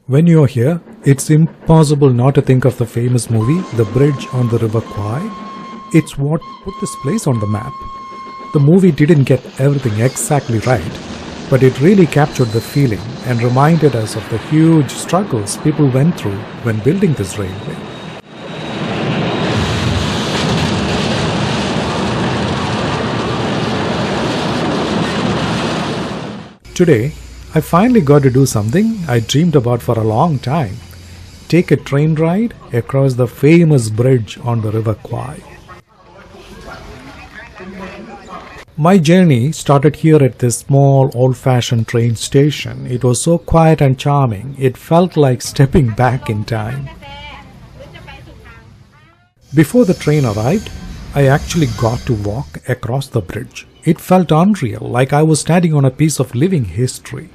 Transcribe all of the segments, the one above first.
When you're here, it's impossible not to think of the famous movie, The Bridge on the River Kwai. It's what put this place on the map. The movie didn't get everything exactly right, but it really captured the feeling and reminded us of the huge struggles people went through when building this railway. Today, I finally got to do something I dreamed about for a long time. Take a train ride across the famous bridge on the River Kwai. My journey started here at this small old-fashioned train station. It was so quiet and charming, it felt like stepping back in time. Before the train arrived, I actually got to walk across the bridge. It felt unreal, like I was standing on a piece of living history.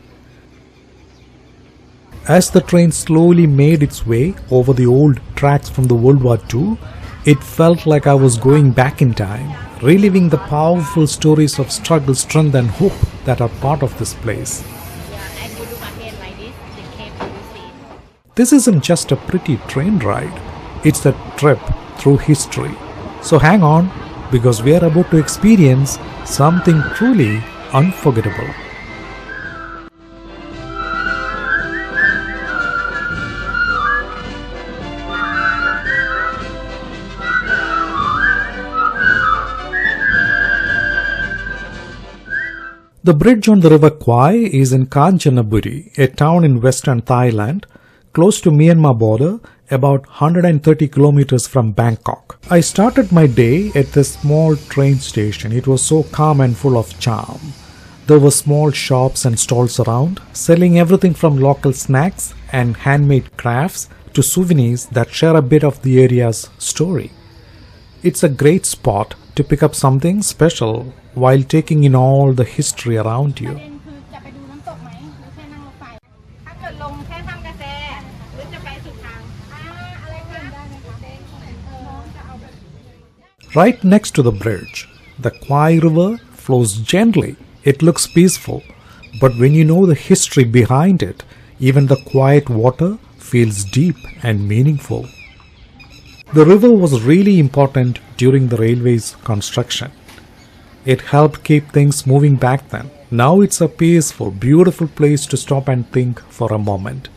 As the train slowly made its way over the old tracks from the World War II, it felt like I was going back in time, reliving the powerful stories of struggle, strength and hope that are part of this place. This isn't just a pretty train ride, it's a trip through history. So hang on, because we are about to experience something truly unforgettable. The bridge on the River Kwai is in Kanchanaburi, a town in western Thailand, close to Myanmar border, about 130 kilometers from Bangkok. I started my day at this small train station. It was so calm and full of charm. There were small shops and stalls around, selling everything from local snacks and handmade crafts to souvenirs that share a bit of the area's story. It's a great spot to pick up something special while taking in all the history around you. Right next to the bridge, the Kwai River flows gently. It looks peaceful, but when you know the history behind it, even the quiet water feels deep and meaningful. The river was really important during the railway's construction. It helped keep things moving back then. Now it's a peaceful, beautiful place to stop and think for a moment.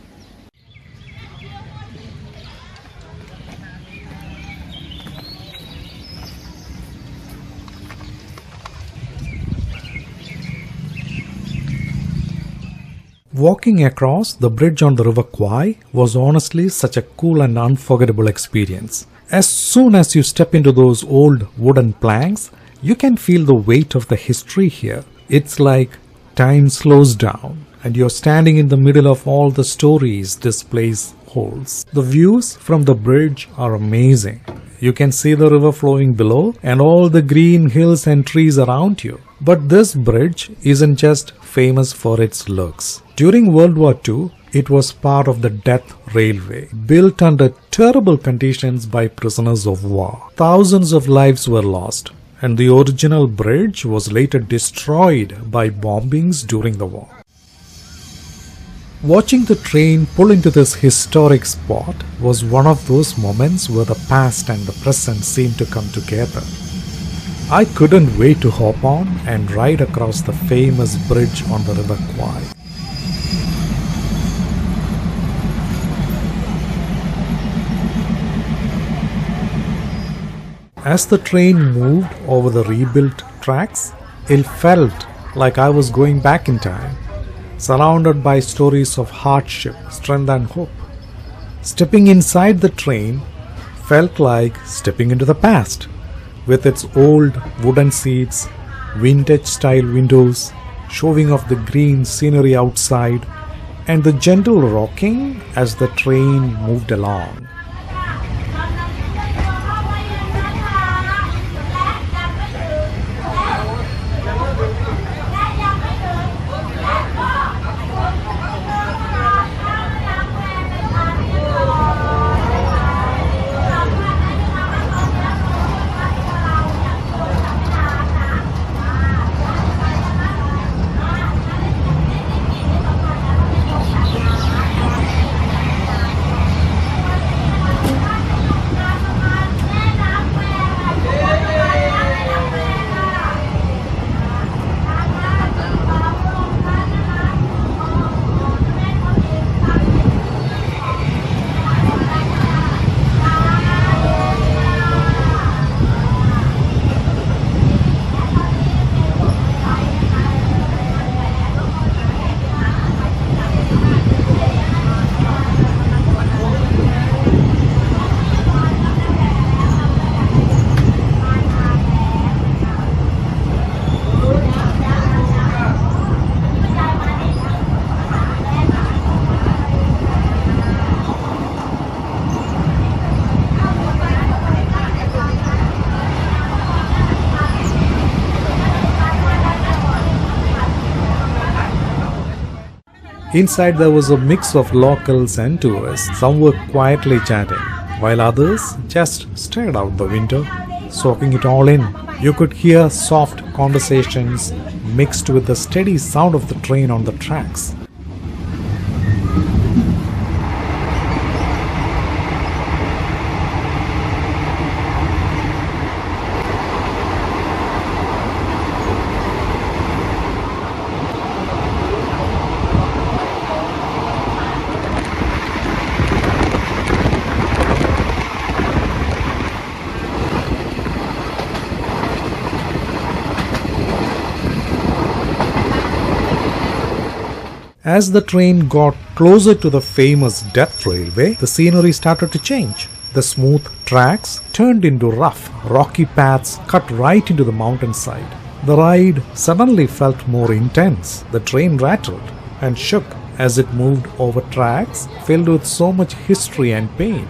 Walking across the bridge on the River Kwai was honestly such a cool and unforgettable experience. As soon as you step into those old wooden planks, you can feel the weight of the history here. It's like time slows down and you're standing in the middle of all the stories this place holds. The views from the bridge are amazing. You can see the river flowing below and all the green hills and trees around you. But this bridge isn't just famous for its looks. During World War II, it was part of the Death Railway, built under terrible conditions by prisoners of war. Thousands of lives were lost, and the original bridge was later destroyed by bombings during the war. Watching the train pull into this historic spot was one of those moments where the past and the present seemed to come together. I couldn't wait to hop on and ride across the famous bridge on the River Kwai. As the train moved over the rebuilt tracks, it felt like I was going back in time, surrounded by stories of hardship, strength and hope. Stepping inside the train felt like stepping into the past, with its old wooden seats, vintage-style windows, showing off the green scenery outside, and the gentle rocking as the train moved along. Inside there was a mix of locals and tourists. Some were quietly chatting, while others just stared out the window, soaking it all in. You could hear soft conversations mixed with the steady sound of the train on the tracks. As the train got closer to the famous Death Railway, the scenery started to change. The smooth tracks turned into rough, rocky paths cut right into the mountainside. The ride suddenly felt more intense. The train rattled and shook as it moved over tracks filled with so much history and pain.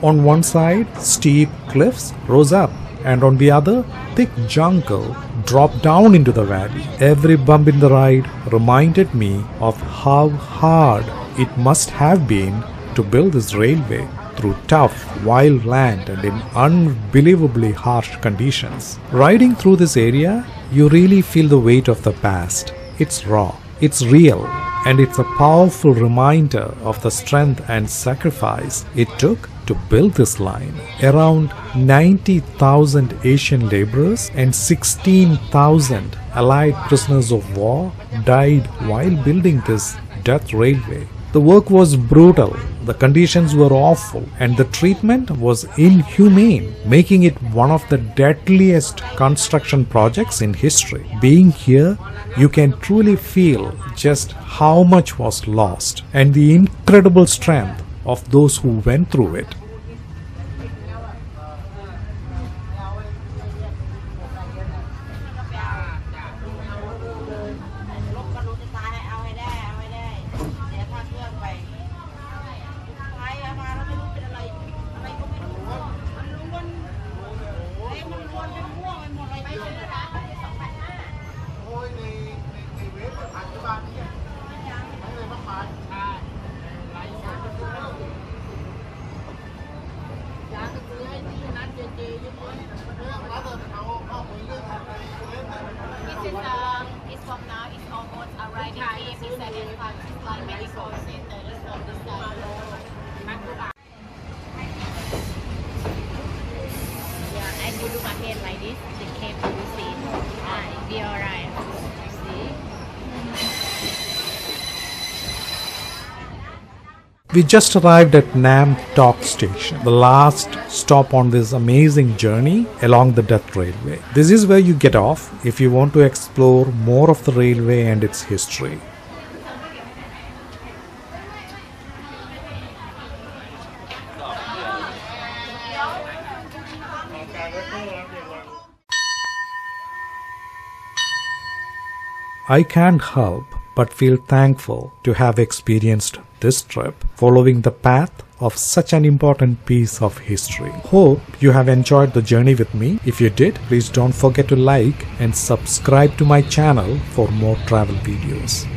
On one side, steep cliffs rose up, and on the other, thick jungle dropped down into the valley. Every bump in the ride reminded me of how hard it must have been to build this railway through tough, wild land and in unbelievably harsh conditions. Riding through this area, you really feel the weight of the past. It's raw, it's real, and it's a powerful reminder of the strength and sacrifice it took to build this line. Around 90,000 Asian laborers and 16,000 Allied prisoners of war died while building this death railway. The work was brutal, the conditions were awful, and the treatment was inhumane, making it one of the deadliest construction projects in history. Being here, you can truly feel just how much was lost and the incredible strength of those who went through it. It's from now, it's almost arriving here. It's at the park, it's like medical center, it's on this side. Yeah, and you look ahead like this, the cave will be seen. It'll be alright. See? We just arrived at Nam Tok Station, the last stop on this amazing journey along the Death Railway. This is where you get off if you want to explore more of the railway and its history. I can't help but feel thankful to have experienced this trip following the path of such an important piece of history. Hope you have enjoyed the journey with me. If you did, please don't forget to like and subscribe to my channel for more travel videos.